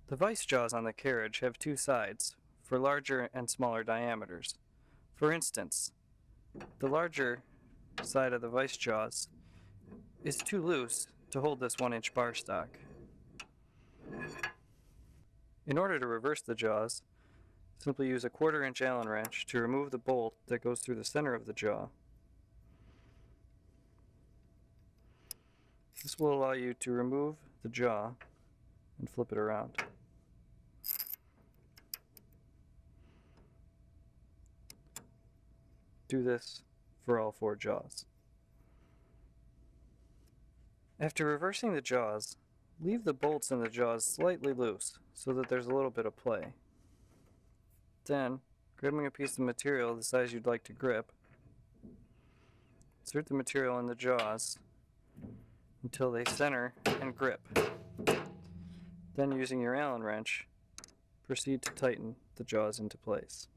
The vice jaws on the carriage have two sides, for larger and smaller diameters. For instance, the larger side of the vice jaws is too loose to hold this 1-inch bar stock. In order to reverse the jaws, simply use a 1/4-inch Allen wrench to remove the bolt that goes through the center of the jaw. This will allow you to remove the jaw and flip it around. Do this for all 4 jaws. After reversing the jaws, leave the bolts in the jaws slightly loose so that there's a little bit of play. Then, grabbing a piece of material the size you'd like to grip, insert the material in the jaws until they center and grip. Then, using your Allen wrench, proceed to tighten the jaws into place.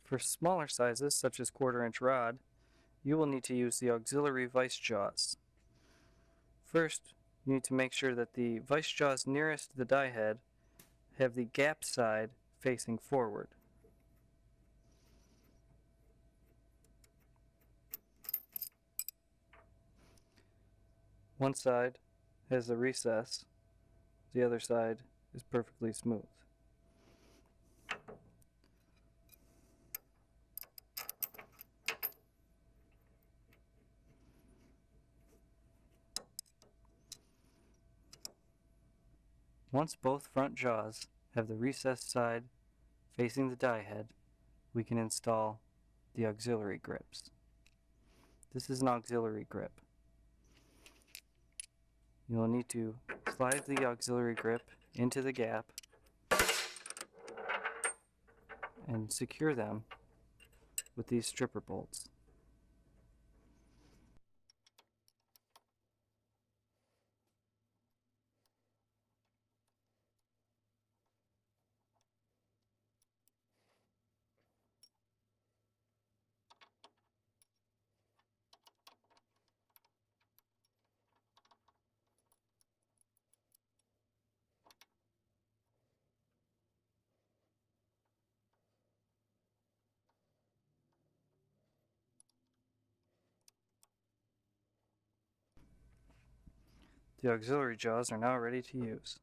For smaller sizes, such as 1/4-inch rod, you will need to use the auxiliary vice jaws. First, you need to make sure that the vice jaws nearest the die head have the gap side facing forward. One side has a recess, the other side is perfectly smooth. Once both front jaws have the recessed side facing the die head, we can install the auxiliary grips. This is an auxiliary grip. You will need to slide the auxiliary grip into the gap and secure them with these stripper bolts. The auxiliary jaws are now ready to use.